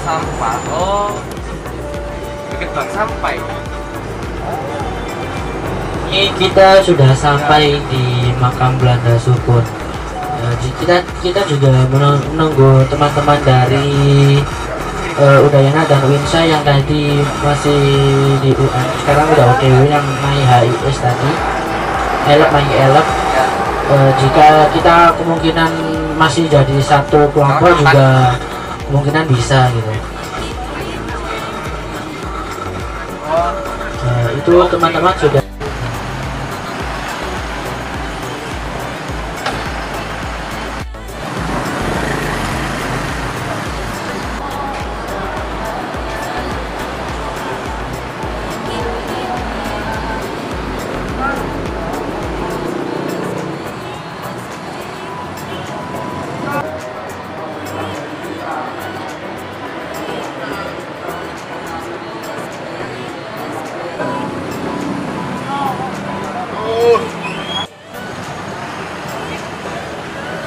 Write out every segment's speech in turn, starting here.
sampah. Oh, bikin bank sampah. Ini kita sudah sampai di makam Belanda Sukun. Kita juga menunggu teman-teman dari Udayana dan Winsa yang tadi masih di UN, sekarang udah OTW yang naik HIS tadi, naik elep. Jika kita kemungkinan masih jadi satu kelompok juga kemungkinan bisa gitu. Itu teman-teman sudah.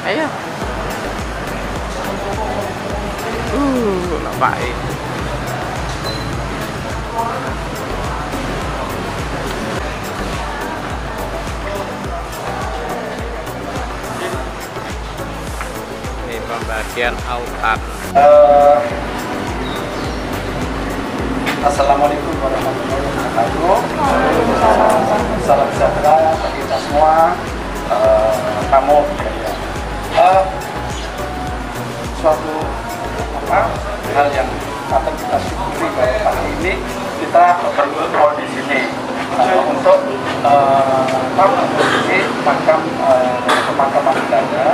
Ayo. Baik. Ini pembagian autan. Assalamualaikum warahmatullahi wabarakatuh. Salam sejahtera bagi kita semua. Kamu suatu hal yang akan kita syukuri bahwa pagi ini kita berkumpul di sini untuk mengisi makam pemakaman Belanda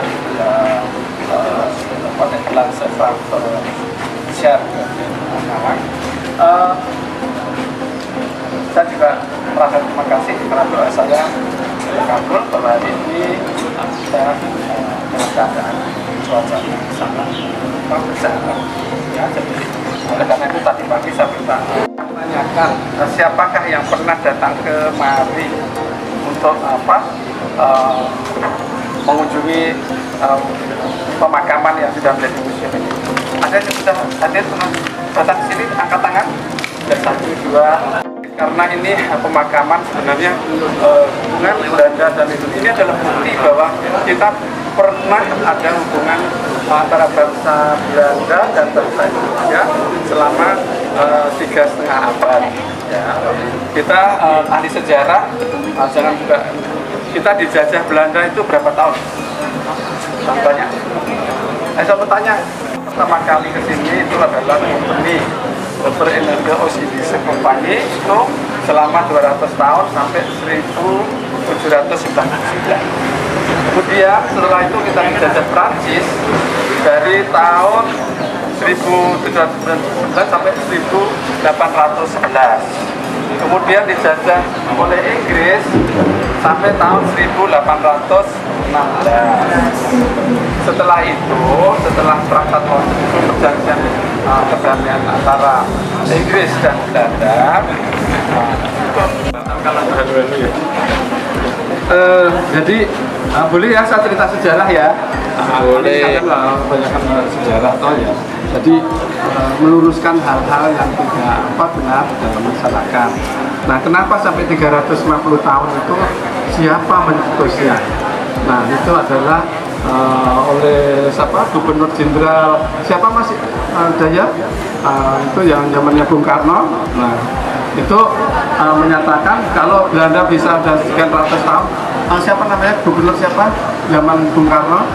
pada bulan September share Malang. Saya juga merasa terima kasih karena doa saya terkabul bahwa hari ini kita dalam keadaan cuaca yang sangat bersahabat. Ya, jadi oleh karena itu tadi pagi saya minta menanyakan siapakah yang pernah datang ke mari untuk mengunjungi pemakaman yang sudah menjadi museum ini. Ada yang sudah hadir pernah datang ke sini, angkat tangan. Ada 1, 2. Karena ini pemakaman sebenarnya hubungan Belanda dan Indonesia ini adalah bukti bahwa kita pernah ada hubungan antara bangsa Belanda dan bangsa Indonesia selama 3,5 abad. Ya. Kita ahli sejarah, jangan juga kita dijajah Belanda itu berapa tahun? Contohnya, saya bertanya pertama kali ke sini itu adalah company Berenergi OCDC Company itu selama 200 tahun sampai 1799. Kemudian setelah itu kita dijajah Prancis dari tahun 1799 sampai 1811. Kemudian dijajah oleh Inggris sampai tahun 1816. Setelah itu, setelah Traktat itu perjanjian perdamaian antara Inggris dan Belanda, jadi boleh ya saya cerita sejarah ya. Boleh. Kebanyakan sejarah toh ya. Jadi meluruskan hal-hal yang tidak benar dalam masyarakat. Nah, kenapa sampai 350 tahun itu siapa mencetusnya? Nah, itu adalah oleh siapa? Gubernur Jenderal siapa masih Daya? Itu yang zamannya Bung Karno. Nah, itu menyatakan kalau Belanda bisa ada sekian ratus tahun. Siapa namanya? Gubernur siapa? Zaman Bung Karno.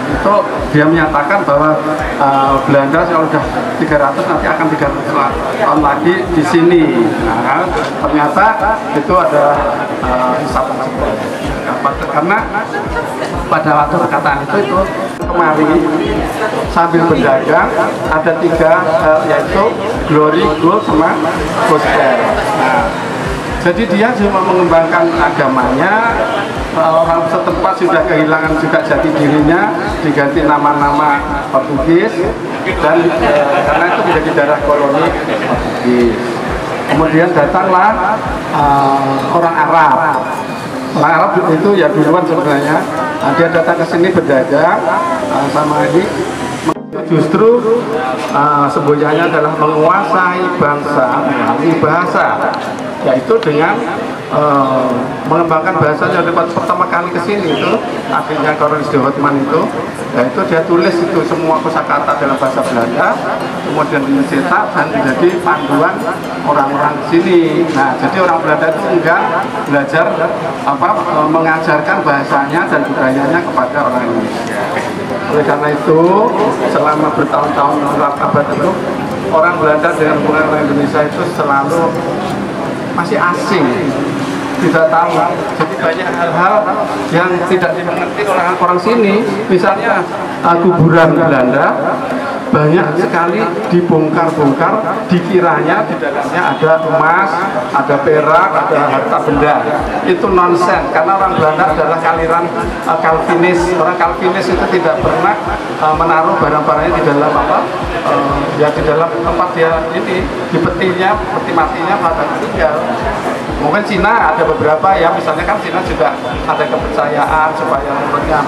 Itu dia menyatakan bahwa Belanda kalau sudah 300 nanti akan 300 tahun lagi di sini. Nah, ternyata itu ada hisapan karena pada waktu perkataan itu kemari sambil berdagang ada 3 yaitu glory, gold, sama gospel. Nah, jadi dia cuma mengembangkan agamanya. Orang setempat sudah kehilangan juga jati dirinya, diganti nama-nama Portugis dan karena itu menjadi darah koloni Portugis. Kemudian datanglah orang Arab. Orang Arab itu ya duluan sebenarnya. Dia datang ke sini berdagang sama ini justru semboyannya adalah menguasai bangsa melalui bahasa, yaitu dengan mengembangkan bahasanya. Pertama kali ke sini itu akhirnya Cornelis de Houtman itu, yaitu dia tulis itu semua kosakata dalam bahasa Belanda, kemudian dicetak dan menjadi panduan orang-orang di sini. Nah, jadi orang Belanda itu enggan belajar mengajarkan bahasanya dan budayanya kepada orang Indonesia. Oleh karena itu, selama bertahun-tahun abad itu, orang Belanda dengan hubungan orang Indonesia itu selalu masih asing, tidak tahu. Jadi banyak hal-hal yang tidak dimengerti oleh orang sini. Misalnya kuburan Belanda banyak sekali dibongkar-bongkar, dikiranya di dalamnya ada emas, ada perak, ada harta benda. Itu nonsens, karena orang Belanda adalah aliran Calvinis. Orang Calvinis itu tidak pernah menaruh barang-barangnya di dalam di dalam tempat dia ini, di petinya, peti matinya pada tinggal. Mungkin Cina ada beberapa ya, misalnya kan Cina juga ada kepercayaan supaya mulutnya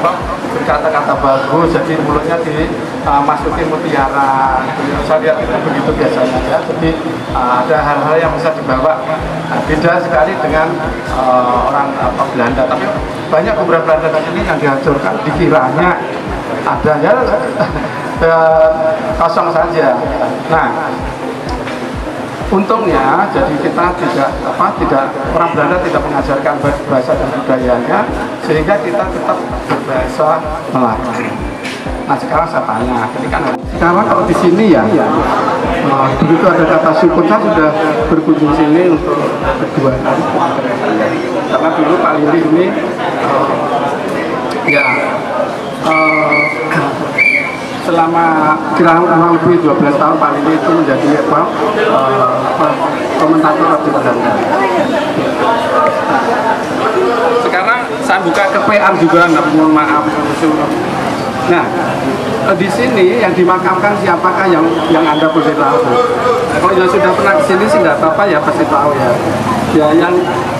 berkata-kata bagus, jadi mulutnya dimasukin mutiara. Saya lihat itu begitu biasanya ya. Jadi ada hal-hal yang bisa dibawa. Beda sekali dengan orang Belanda. Tapi banyak kuburan Belanda ini yang dihancurkan, dikiranya ada ya kosong saja. Nah, untungnya, jadi kita tidak orang Belanda tidak mengajarkan bahasa dan budayanya, sehingga kita tetap berbahasa Melayu. Nah, sekarang saya tanya, sekarang kalau di sini ya, begitu ada kata syukur, saya sudah berkunjung sini untuk kedua kali. Karena dulu Pak Lili ini selama kurang lebih 12 tahun Pak Lili itu menjadi komentator Radio Belanda. Sekarang saya buka ke PA juga, mohon maaf. Nah, di sini yang dimakamkan siapakah yang Anda boleh tahu? Nah, kalau yang sudah pernah ke sini sih nggak apa-apa ya, pasti tahu ya. Ya,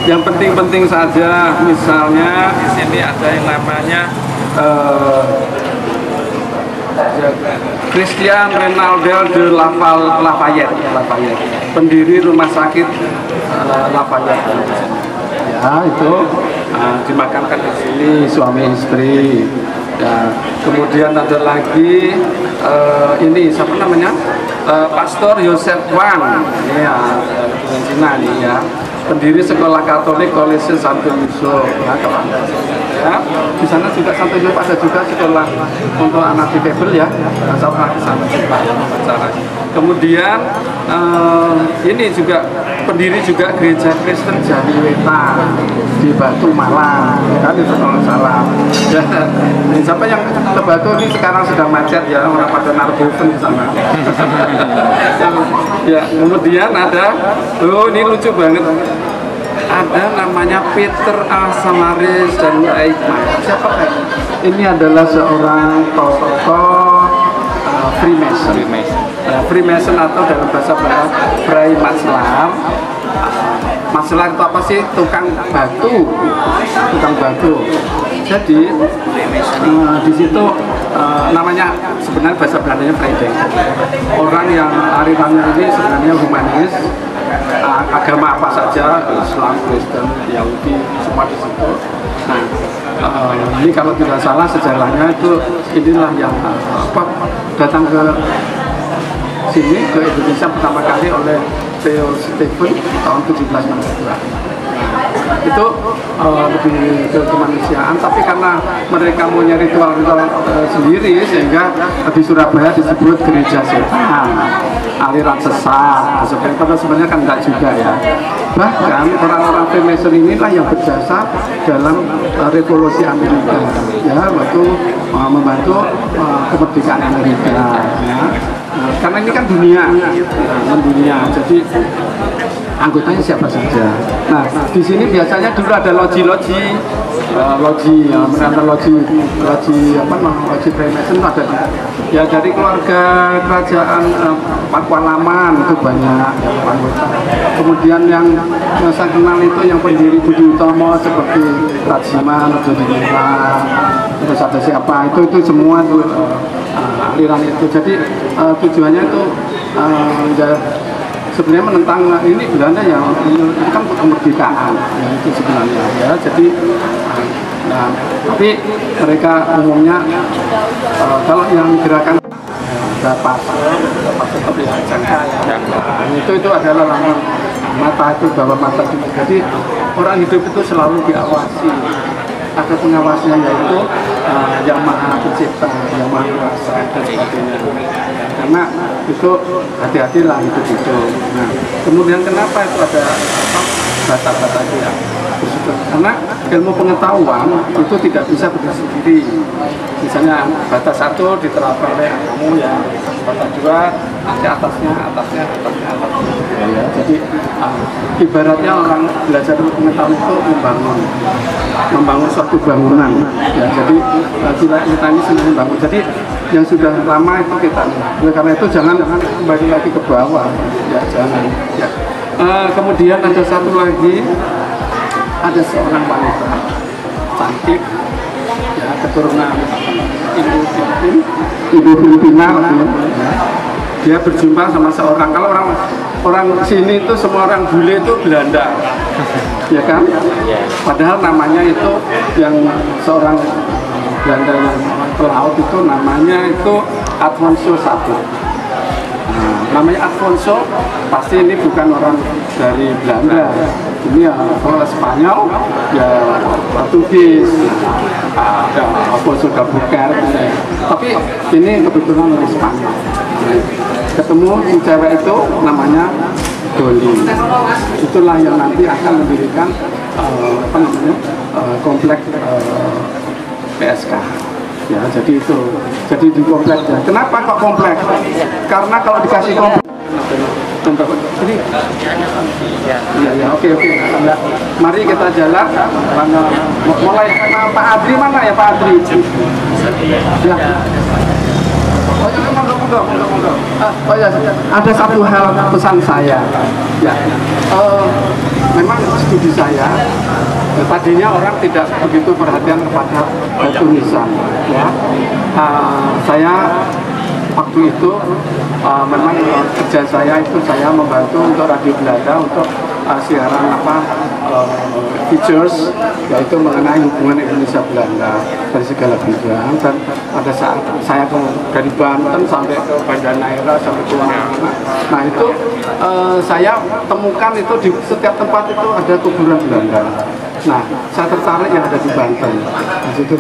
yang penting-penting saja, misalnya di sini ada yang namanya Christian Renaldel de Lafayette, pendiri rumah sakit Lafayette. Ya, itu dimakamkan di sini, suami istri. Ya, kemudian ada lagi ini siapa namanya, Pastor Joseph Wang, ini ya, Cina nih ya, pendiri sekolah Katolik Kolese Santo Yusuf. Ya, di sana juga Santo Yusuf ada juga sekolah untuk anak difabel ya. Saya pernah ke sana juga wawancara. Kemudian ini juga pendiri juga gereja Kristen Jatiweta di Batu Malang, kan itu kalau salah. Ya, siapa yang ke Batu ini sekarang sudah macet ya, orang pada narkoba di sana. Ya, kemudian ada, ini lucu banget. Ada namanya Peter Al-Samaris dan Aikman. Siapa lagi? Ini adalah seorang tokoh Freemason atau dalam bahasa Belanda Bray Matslar. Matslar itu apa sih? Tukang batu. Jadi di situ namanya sebenarnya bahasa Belandanya Vrijdenk. Orang yang alirannya ini sebenarnya humanis. Agama apa saja, Islam, Kristen, Yahudi, semua di situ. Nah, ini kalau tidak salah sejarahnya itu inilah yang datang ke sini ke Indonesia pertama kali oleh Theo Stephen tahun 1762. Itu lebih ke kemanusiaan, tapi karena mereka punya ritual-ritual sendiri, sehingga di Surabaya disebut gereja setan, aliran sesat. Sebenarnya kan enggak juga ya. Bahkan orang-orang Freemason inilah yang berjasa dalam revolusi Amerika ya, waktu membantu kemerdekaan Amerika ya. Karena ini kan mendunia, jadi anggotanya siapa saja. Nah, di sini biasanya dulu ada loji Freemason ada ya, dari keluarga kerajaan Pakualaman itu banyak anggota. Kemudian yang saya kenal itu yang pendiri Budi Utomo seperti Rajiman, terus ada siapa itu semua tuh aliran itu. Jadi tujuannya itu ya, sebenarnya menentang ini Belanda yang kan kemerdekaan ya, itu sebenarnya ya. Jadi nah, tapi mereka umumnya kalau yang gerakan dapat seperti jangka ya, itu adalah lambang mata itu, bahwa mata itu. Jadi orang hidup itu selalu diawasi, ada pengawasnya, yaitu yang maha pencipta, yang maha kuasa dan sebagainya. Karena itu hati-hatilah hidup itu. Nah, kemudian kenapa itu ada bata-bata itu ya? Karena ilmu pengetahuan itu tidak bisa berdiri sendiri. Misalnya bata 1 diterapkan oleh kamu ya, bata 2 nanti atasnya. Ya, jadi ibaratnya orang belajar pengetahuan itu membangun suatu bangunan. Ya, jadi kita ini sedang membangun. Jadi yang sudah lama itu kita. Oleh karena itu jangan kembali lagi ke bawah. Ya, jangan. Ya. Kemudian ada satu lagi. Ada seorang wanita cantik, ya, keturunan ibu Filipina, ya. Dia berjumpa sama seorang, kalau orang sini itu semua orang bule itu Belanda, ya kan? Padahal namanya itu yang seorang Belanda yang pelaut itu namanya itu Afonso I. Namanya Afonso, pasti ini bukan orang dari Belanda. Ini ya kalau Spanyol ya Portugis, ada Afonso Albuquerque, tapi ini kebetulan dari Spanyol. Ketemu si cewek itu namanya Dolly. Itulah yang nanti akan mendirikan kompleks PSK. Ya, jadi itu, jadi di kompleks. Ya. Kenapa kok kompleks? Karena kalau dikasih kompleks, ini, ya, oke. Mari kita jalan. Mulai Pak Adri mana ya Pak Adri? Ya. Oh ya, monggo. Oh ya, ada satu hal pesan saya. Ya, memang studi saya. Tadinya orang tidak begitu perhatian kepada batu nisan, ya. Saya waktu itu memang kerja saya itu saya membantu untuk Radio Belanda untuk siaran features, yaitu mengenai hubungan Indonesia Belanda dari segala bidang. Dan pada saat saya dari Banten sampai ke Banda Neira sampai ke mana, nah itu saya temukan itu di setiap tempat itu ada kuburan Belanda. Nah, saya tertarik yang ada di Banten. Di situ